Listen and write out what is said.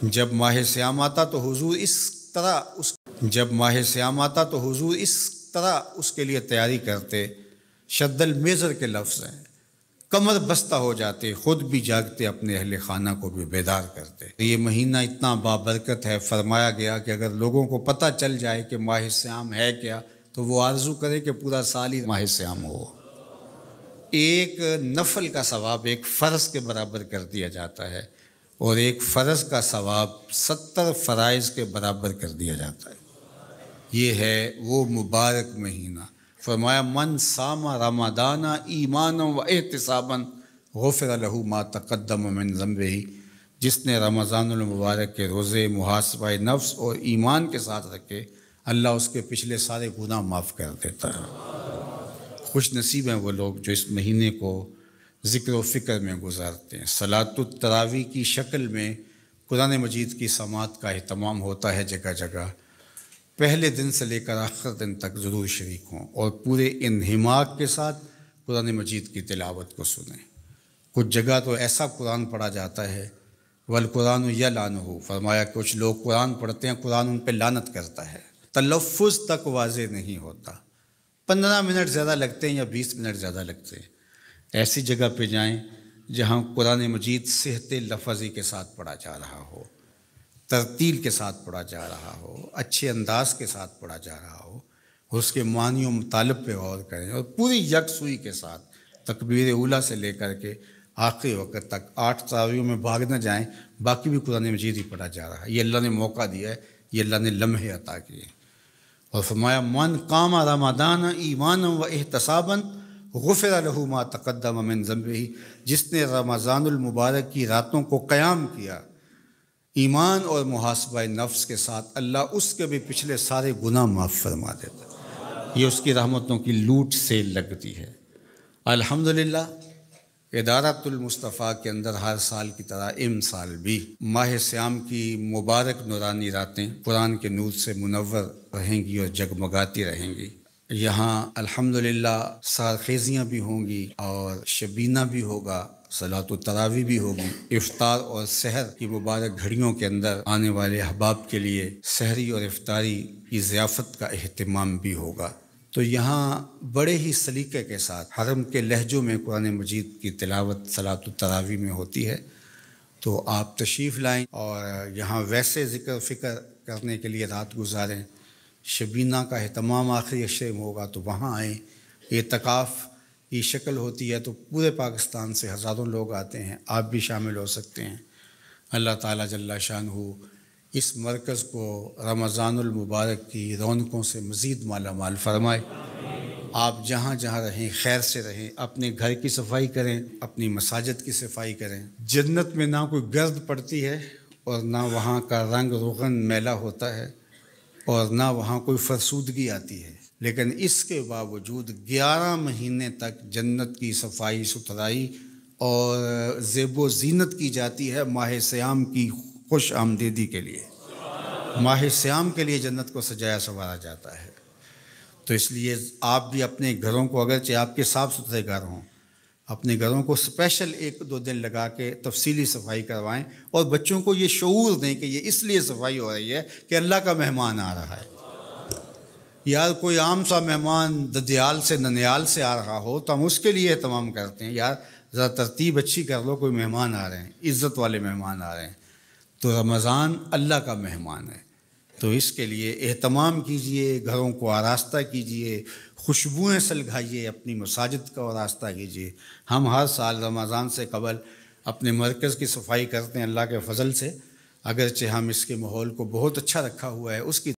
جب ماہ سیام آتا تو حضور اس طرح اس کے لیے تیاری کرتے، شد المیزر کے لفظ ہیں، کمر بستہ ہو جاتے، خود بھی جاگتے، اپنے اہل خانہ کو بھی بیدار کرتے۔ یہ مہینہ اتنا بابرکت ہے، فرمایا گیا کہ اگر لوگوں کو پتہ چل جائے کہ ماہ سیام ہے کیا تو وہ آرزو کرے کہ پورا سال ہی ماہ سیام ہو۔ ایک نفل کا ثواب ایک فرض کے برابر کر دیا جاتا ہے، اور ایک فرض کا ثواب 70 فرائض کے برابر کر دیا جاتا ہے۔ یہ ہے وہ مبارک مہینہ۔ فرمایا من صام رمضان ایمانا و احتسابا غفر لہ ما تقدم من ذنبہ، جس نے رمضان المبارک کے روزے محاسبہ نفس اور ایمان کے ساتھ رکھے، اللہ اس کے پچھلے سارے گناہ معاف کر دیتا ہے۔ خوش نصیب ہیں وہ لوگ جو اس مہینے کو ذکر و فکر میں گزارتے ہیں۔ صلاۃ التراویح کی شکل میں قرآن مجید کی سماعت کا اہتمام ہوتا ہے جگہ جگہ۔ پہلے دن سے لے کر آخر دن تک ضرور شریک ہوں اور پورے انہماک کے ساتھ قرآن مجید کی تلاوت کو سنیں۔ کچھ جگہ تو ایسا قرآن پڑھا جاتا ہے والقرآن یلعنہ، فرمایا کچھ لوگ قرآن پڑھتے ہیں، قرآن ان پہ لعنت کرتا ہے، تلفظ تک واضح نہیں ہوتا، 15 منٹ زیادہ لگتے ہیں یا 20 منٹ زیادہ لگتے ہیں۔ ایسی جگہ پہ جائیں جہاں قرآن مجید صحت لفظی کے ساتھ پڑھا جا رہا ہو، ترتیل کے ساتھ پڑھا جا رہا ہو، اچھے انداز کے ساتھ پڑھا جا رہا ہو، اس کے معنی و مطالب پہ غور کریں، اور پوری یکسوئی کے ساتھ تکبیر اولیٰ سے لے کر کے آخری وقت تک 8 تراویحوں میں بھاگ نہ جائیں، باقی بھی قرآن مجید ہی پڑھا جا رہا ہے۔ یہ اللہ نے موقع دیا ہے، یہ اللہ نے لمحے عطا کیے۔ اور فرمایا من قام رمضان ایمانا و احتسابا غفر لہ ما تقدم من ذنبہ، جس نے رمضان المبارک کی راتوں کو قیام کیا ایمان اور محاسبہ نفس کے ساتھ، اللہ اس کے بھی پچھلے سارے گناہ معاف فرما دیتا ہے۔ یہ اس کی رحمتوں کی لوٹ سے لگتی ہے۔ الحمدللہ ادارۃ المصطفیٰ کے اندر ہر سال کی طرح سال بھی ماہ سیام کی مبارک نورانی راتیں قرآن کے نور سے منور رہیں گی اور جگمگاتی رہیں گی۔ یہاں الحمدللہ سحرخیزیاں بھی ہوں گی اور شبینہ بھی ہوگا، صلاۃ التراویح بھی ہوگی، افطار اور سحر کی مبارک گھڑیوں کے اندر آنے والے احباب کے لیے سحری اور افطاری کی ضیافت کا اہتمام بھی ہوگا۔ تو یہاں بڑے ہی سلیقے کے ساتھ حرم کے لہجوں میں قرآن مجید کی تلاوت صلاۃ التراویح میں ہوتی ہے، تو آپ تشریف لائیں اور یہاں ویسے ذکر فکر کرنے کے لیے رات گزاریں۔ شبینہ کا اہتمام آخری عشرے میں ہوگا تو وہاں آئیں۔ اعتکاف کی شکل ہوتی ہے تو پورے پاکستان سے ہزاروں لوگ آتے ہیں، آپ بھی شامل ہو سکتے ہیں۔ اللہ تعالیٰ جل شانہ اس مرکز کو رمضان المبارک کی رونقوں سے مزید مالا مال فرمائے۔ آپ جہاں جہاں رہیں خیر سے رہیں، اپنے گھر کی صفائی کریں، اپنی مساجد کی صفائی کریں۔ جنت میں نہ کوئی گرد پڑتی ہے اور نہ وہاں کا رنگ روغن میلا ہوتا ہے اور نہ وہاں کوئی فرسودگی آتی ہے، لیکن اس کے باوجود 11 مہینے تک جنت کی صفائی ستھرائی اور زیب و زینت کی جاتی ہے ماہ سیام کی خوش آمدیدی کے لیے۔ ماہ سیام کے لیے جنت کو سجایا سنوارا جاتا ہے۔ تو اس لیے آپ بھی اپنے گھروں کو، اگرچہ آپ کے صاف ستھرے گھر ہوں، اپنے گھروں کو اسپیشل 1-2 دن لگا کے تفصیلی صفائی کروائیں، اور بچوں کو یہ شعور دیں کہ یہ اس لیے صفائی ہو رہی ہے کہ اللہ کا مہمان آ رہا ہے۔ یار کوئی عام سا مہمان ددیال سے ننیال سے آ رہا ہو تو ہم اس کے لیے اہتمام کرتے ہیں، یار ذرا ترتیب اچھی کر لو، کوئی مہمان آ رہے ہیں، عزت والے مہمان آ رہے ہیں۔ تو رمضان اللہ کا مہمان ہے، تو اس کے لیے اہتمام کیجئے، گھروں کو آراستہ کیجئے، خوشبوئیں سلگائیے، اپنی مساجد کا آراستہ کیجئے۔ ہم ہر سال رمضان سے قبل اپنے مرکز کی صفائی کرتے ہیں اللہ کے فضل سے، اگرچہ ہم اس کے ماحول کو بہت اچھا رکھا ہوا ہے، اس کی